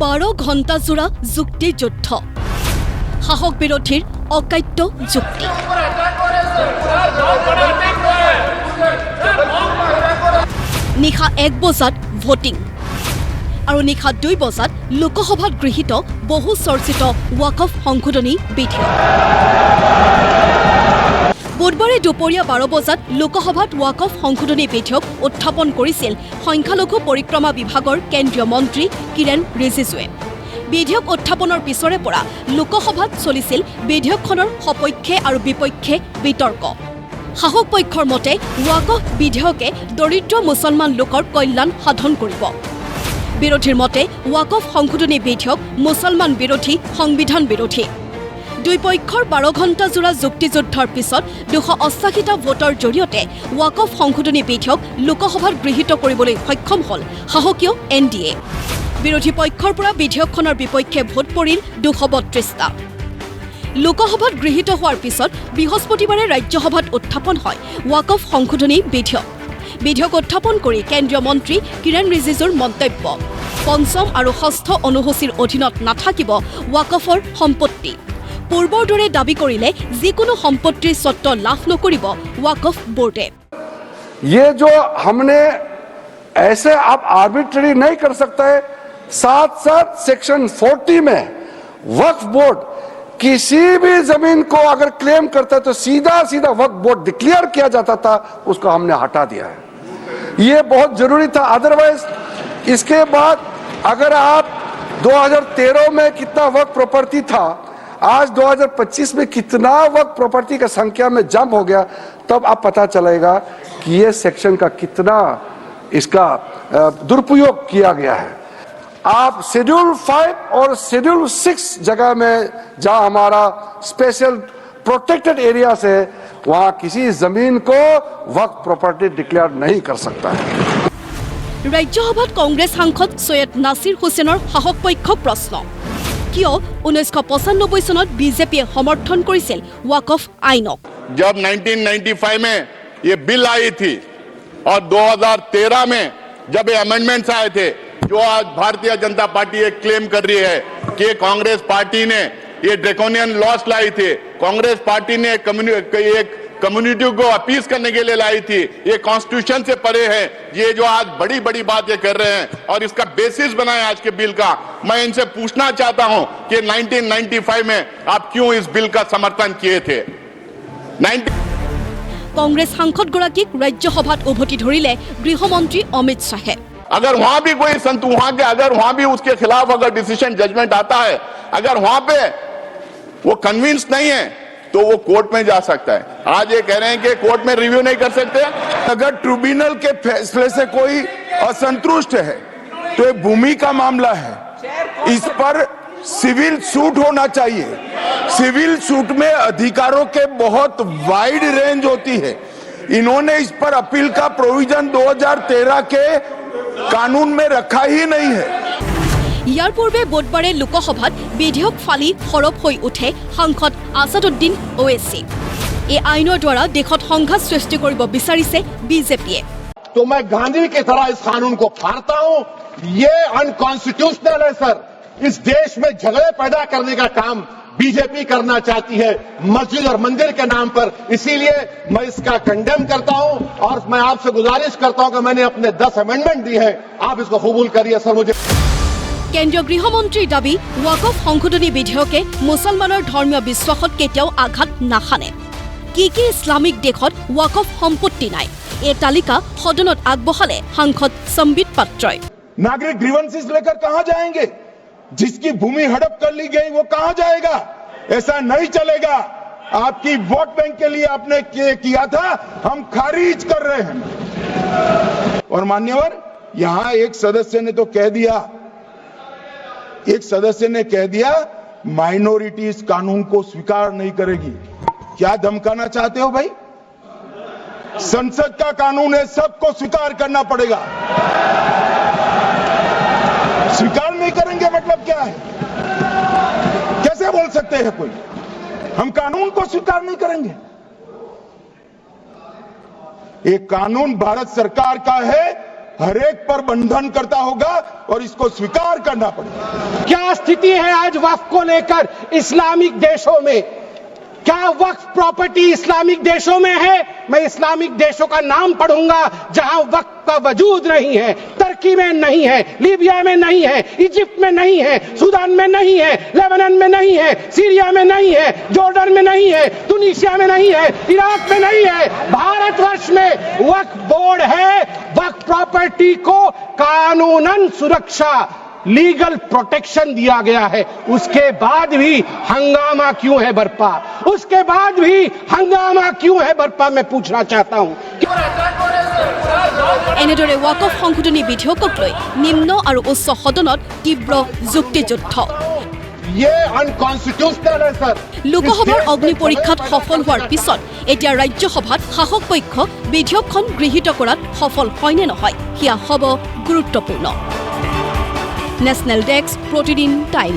12 ঘণ্টা জোৰা যুক্তি যুদ্ধ শাসক বিৰোধীৰ অকাট্য যুক্তি নিশা 1 বজাত ভোটিং আৰু নিশা 2 বজাত লোকসভাত গৃহীত বহু চৰ্চিত ৱাকফ সংশোধনী বিধেয়ক বুধবাৰে দুপৰীয়া 12 বজাত লোকসভাত ৱাকফ সংশোধনী বিধেয়ক উত্থাপন কৰিছিল সংখ্যালঘু পৰিক্ৰমা বিভাগৰ কেন্দ্ৰীয় মন্ত্ৰী কিৰেণ ৰিজিজুৱে বিধেয়ক উত্থাপনৰ পিছৰে পৰা লোকসভাত চলিছিল বিধেয়কখনৰ সপক্ষে আৰু বিপক্ষে বিতৰ্ক শাসক পক্ষৰ মতে ৱাকফ বিধেয়কে দৰিদ্ৰ মুছলমান লোকৰ কল্যাণ সাধন কৰিব বিৰোধীৰ মতে ৱাকফ সংশোধনী বিধেয়ক মুছলমান বিৰোধী সংবিধান বিৰোধী দুই পক্ষৰ 12 ঘণ্টা জোৰা যুক্তিযুদ্ধৰ পিছত 288টা ভোটৰ জৰিয়তে ৱাকফ সংশোধনী বিধেয়ক লোকসভাত গৃহীত কৰিবলৈ সক্ষম হ'ল শাসকীয় এনডিএ বিৰোধী পক্ষৰ পৰা বিধেয়কখনৰ বিপক্ষে ভোট পৰিল 232টা লোকসভাত গৃহীত হোৱাৰ পিছত বৃহস্পতিবাৰে ৰাজ্যসভাত উত্থাপন হয় ৱাকফ সংশোধনী বিধেয়ক উত্থাপন কৰি কেন্দ্ৰীয় মন্ত্ৰী কিৰেণ ৰিজিজুৰ মন্তব্য পঞ্চম আৰু ষষ্ঠ অনুসূচীৰ অধীনত নাথাকিব ৱাকফৰ সম্পত্তি পূৰ্বৰ দৰে দাবী কৰিলে যিকোনো সম্পত্তিৰ স্বত্ব লাভ নকৰিব ৱাকফ बोर्डे ये जो हमने ऐसे आप आर्बिट्ररी नहीं कर सकते साथ साथ सेक्शन 40 में वक्फ बोर्ड किसी भी जमीन को अगर क्लेम करता है तो सीधा वक्फ बोर्ड डिक्लेयर किया जाता था उसको हमने हटा दिया है ये बहुत जरूरी था अदरवाइज इसके बाद अगर आप 2013 में कितना वक्फ प्रॉपर्टी था आज 2025 में कितना वक्त प्रॉपर्टी का संख्या में जंप हो गया तब आप पता चलेगा कि ये सेक्शन का कितना इसका दुरुपयोग किया गया है आप शेड्यूल 5 और शेड्यूल 6 जगह में जहां हमारा स्पेशल प्रोटेक्टेड एरिया से वहां किसी जमीन को वक्त प्रॉपर्टी डिक्लेयर नहीं कर सकता है राज्यसभात कांग्रेस सांसद सैयद नासिर हुसैনৰ শাসক পক্ষক প্ৰশ্ন कियो 1995 सनत बीजेपी समर्थन करिছিল वक्फ आइनक जब 1995 में ये बिल आई थी और 2013 में जब ये अमेंडमेंट्स आए थे जो आज भारतीय जनता पार्टी ये क्लेम कर रही है कि कांग्रेस पार्टी ने ये ड्रैकोनियन लॉस लाई थी कांग्रेस पार्टी ने एक कम्युनिटी को अपील करने के लिए लाई थी ये कॉन्स्टिट्यूशन से परे है ये जो आज बड़ी बातें कर रहे हैं और इसका बेसिस बनाए आज के बिल का मैं इनसे पूछना चाहता हूं कि 1995 में आप क्यों इस बिल का समर्थन किए थे कांग्रेस सांसद गराकीक राज्यसभात उभति धरिले गृहमंत्री अमित शाहे अगर वहां भी कोई अगर वहां भी उसके खिलाफ अगर डिसीजन जजमेंट आता है अगर वहां पे वो कन्विंस नहीं है तो वो कोर्ट में जा सकता है आज ये कह रहे हैं कि कोर्ट में रिव्यू नहीं कर सकते अगर ट्रिब्यूनल के फैसले से कोई असंतुष्ट है तो ये भूमि का मामला है इस पर सिविल सूट होना चाहिए सिविल सूट में अधिकारों के बहुत वाइड रेंज होती है इन्होंने इस पर अपील का प्रोविजन 2013 के कानून में रखा ही नहीं है ইয়াৰ পূৰ্বে বুধবাৰে লোকসভাত বিধেয়ক ফালি সৰব হৈ উঠে সাংসদ আসাদুদ্দিন ওৱেইচি এই আইনৰ দ্বাৰা দেশত সংঘাত সৃষ্টি কৰিব বিচাৰিছে বিজেপিয়ে तो मैं गांधी की तरह इस कानून को फाड़ता हूं ये अनकॉन्स्टिट्यूशनल है सर इस देश में झगड़े पैदा करने का काम बीजेपी करना चाहती है मस्जिद और मंदिर के नाम पर इसीलिए मैं इसका कंडेम करता हूं और मैं आपसे गुजारिश करता हूं कि मैंने अपने 10 अमेंडमेंट दी है आप इसको कबूल करिए सर मुझे केंद्रीय गृहमंत्री दाबी वक्फ संशोधनी विधेयके मुसलमाনৰ ধৰ্মীয় বিশ্বাসত কেতিয়াও আঘাত নাখানে কি ইসলামিক দেশত वक्फ সম্পত্তি নাই এই তালিকা সদনত আগবঢ়ালে সাংসদ সম্বিত পাত্ৰই नागरिक ग्रीवेंसेस लेकर कहां जाएंगे जिसकी भूमि हड़प कर ली गई वो कहां जाएगा ऐसा नहीं चलेगा आपकी वोट बैंक के लिए आपने किया था हम खारिज कर रहे हैं और मान्यवर यहां एक सदस्य ने तो कह दिया माइनॉरिटी इस कानून को स्वीकार नहीं करेगी क्या धमकाना चाहते हो भाई संसद का कानून है सबको स्वीकार करना पड़ेगा स्वीकार नहीं करेंगे मतलब क्या है कैसे बोल सकते हैं कोई हम कानून को स्वीकार नहीं करेंगे एक कानून भारत सरकार का है हर एक पर बंधन करता होगा और इसको स्वीकार करना पड़ेगा। क्या स्थिति है आज वक्फ को लेकर इस्लामिक देशों में? क्या वक्फ प्रॉपर्टी इस्लामिक देशों में है? मैं इस्लामिक देशों का नाम पढ़ूंगा जहां वक्फ का वजूद नहीं है। तुर्की में नहीं है, लीबिया में नहीं है, इजिप्ट में नहीं है, सूडान में नहीं है, लेबनान में नहीं है, सीरिया में नहीं है, जॉर्डन में नहीं है, तुनीसिया में नहीं है, इराक में नहीं है। भारतवर्ष में वक्फ बोर्ड है। वक्फ प्रॉपर्टी को कानूनन सुरक्षा, लीगल प्रोटेक्शन दिया गया है। उसके बाद भी हंगामा क्यों है बरपा? उसके बाद भी हंगामा क्यों है बरपा? मैं पूछना चाहता हूं। এনেদৰে ৱাকফ সংশোধনী বিধেয়কক লৈ নিম্ন আৰু উচ্চ সদনত তীব্ৰ যুক্তিযুদ্ধ। ये अनकॉन्स्टिट्यूशनल है सर। লোকসভাৰ অগ্নি পৰীক্ষাত সফল হোৱাৰ পিছত এতিয়া ৰাজ্যসভাত শাসক পক্ষ বিধেয়কখন গৃহীত কৰাত সফল হয় নে নহয় সেয়া হ'ব গুৰুত্বপূৰ্ণ। নেশ্যনেল ডেস্ক, প্ৰতিদিন টাইম।